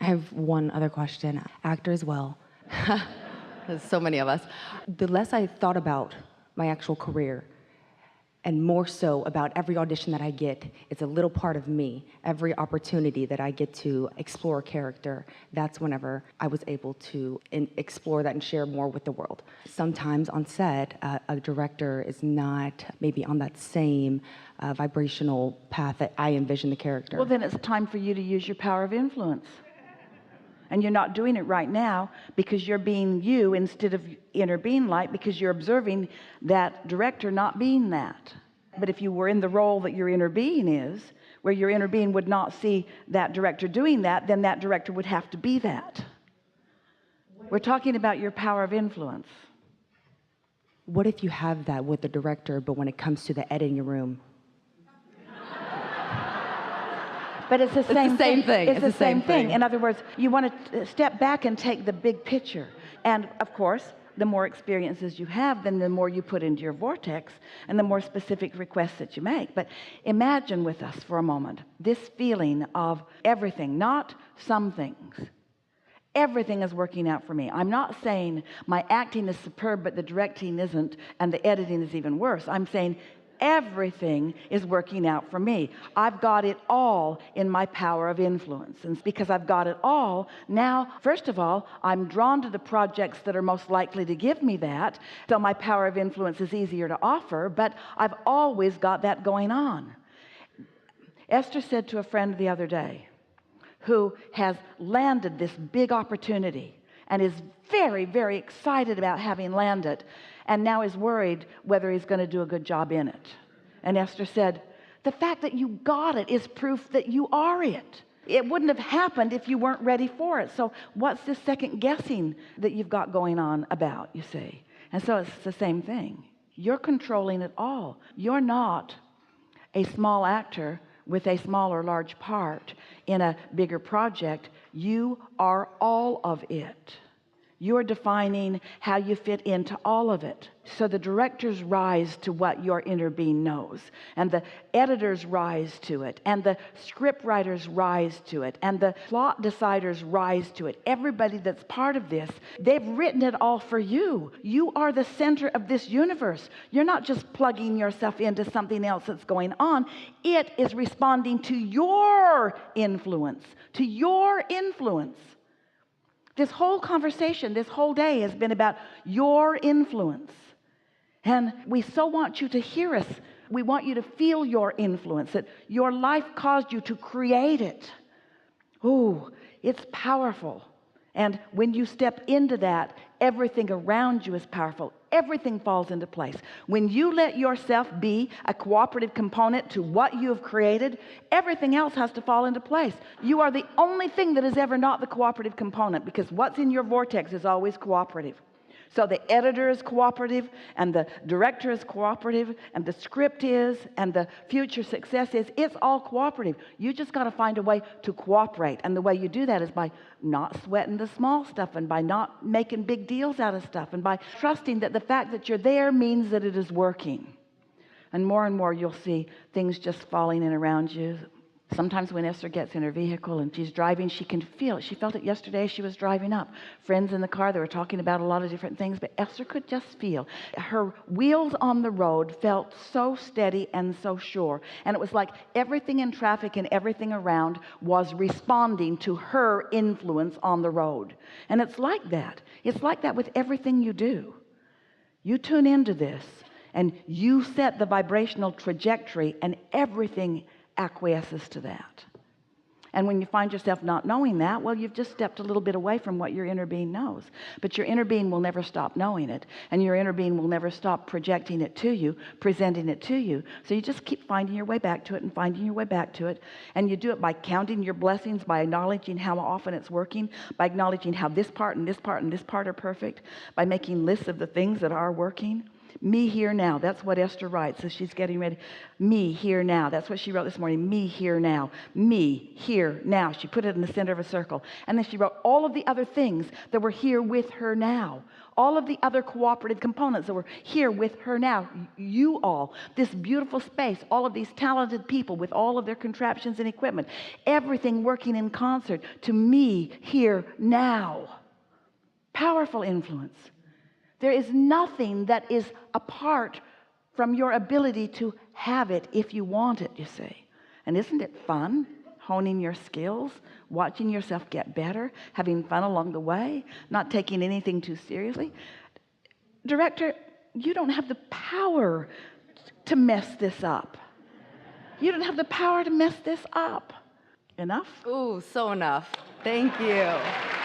I have one other question. Actor as well. There's so many of us. The less I thought about my actual career, and more so about every audition that I get, it's a little part of me. Every opportunity that I get to explore a character, that's whenever I was able to explore that and share more with the world. Sometimes on set, a director is not maybe on that same vibrational path that I envision the character. Well, then it's time for you to use your power of influence. And you're not doing it right now because you're being you instead of inner being light, because you're observing that director not being that. But if you were in the role that your inner being is, where your inner being would not see that director doing that, then that director would have to be that. We're talking about your power of influence. What if you have that with the director, but when it comes to the editing room? But it's the same thing. It's the same thing. In other words, you want to step back and take the big picture. And of course, the more experiences you have, then the more you put into your vortex and the more specific requests that you make. But imagine with us for a moment this feeling of everything, not some things. Everything is working out for me. I'm not saying my acting is superb, but the directing isn't, and the editing is even worse. I'm saying everything is working out for me. I've got it all in my power of influence. And because I've got it all, now, first of all, I'm drawn to the projects that are most likely to give me that. So my power of influence is easier to offer, but I've always got that going on. Esther said to a friend the other day, who has landed this big opportunity and is very, very excited about having landed, and now is worried whether he's going to do a good job in it. And Esther said, the fact that you got it is proof that you are it. It wouldn't have happened if you weren't ready for it. So what's this second guessing that you've got going on about, you see? And so it's the same thing. You're controlling it all. You're not a small actor with a small or large part in a bigger project. You are all of it. You're defining how you fit into all of it. So the directors rise to what your inner being knows, and the editors rise to it, and the script writers rise to it, and the plot deciders rise to it. Everybody that's part of this, they've written it all for you. You are the center of this universe. You're not just plugging yourself into something else that's going on. It is responding to your influence, to your influence. This whole conversation, this whole day has been about your influence. And we so want you to hear us. We want you to feel your influence, that your life caused you to create it. Oh, it's powerful. And when you step into that, everything around you is powerful. Everything falls into place. When you let yourself be a cooperative component to what you have created, everything else has to fall into place. You are the only thing that is ever not the cooperative component, because what's in your vortex is always cooperative. So the editor is cooperative, and the director is cooperative, and the script is, and the future success is. It's all cooperative. You just got to find a way to cooperate. And the way you do that is by not sweating the small stuff, and by not making big deals out of stuff, and by trusting that the fact that you're there means that it is working. And more you'll see things just falling in around you. Sometimes when Esther gets in her vehicle and she's driving, she can feel it. She felt it yesterday as she was driving up. Friends in the car, they were talking about a lot of different things, but Esther could just feel. Her wheels on the road felt so steady and so sure. And it was like everything in traffic and everything around was responding to her influence on the road. And it's like that. It's like that with everything you do. You tune into this and you set the vibrational trajectory, and everything acquiesces to that. And when you find yourself not knowing that, well, you've just stepped a little bit away from what your inner being knows. But your inner being will never stop knowing it, and your inner being will never stop projecting it to you, presenting it to you. So you just keep finding your way back to it and finding your way back to it. And you do it by counting your blessings, by acknowledging how often it's working, by acknowledging how this part and this part and this part are perfect, by making lists of the things that are working. Me here now. That's what Esther writes as she's getting ready. Me here now. That's what she wrote this morning. Me here now. Me here now. She put it in the center of a circle. And then she wrote all of the other things that were here with her now. All of the other cooperative components that were here with her now. You all, this beautiful space, all of these talented people with all of their contraptions and equipment, everything working in concert to me here now. Powerful influence. There is nothing that is apart from your ability to have it if you want it, you see. And isn't it fun? Honing your skills, watching yourself get better, having fun along the way, not taking anything too seriously. Director, you don't have the power to mess this up. You don't have the power to mess this up. Enough? Ooh, so enough. Thank you.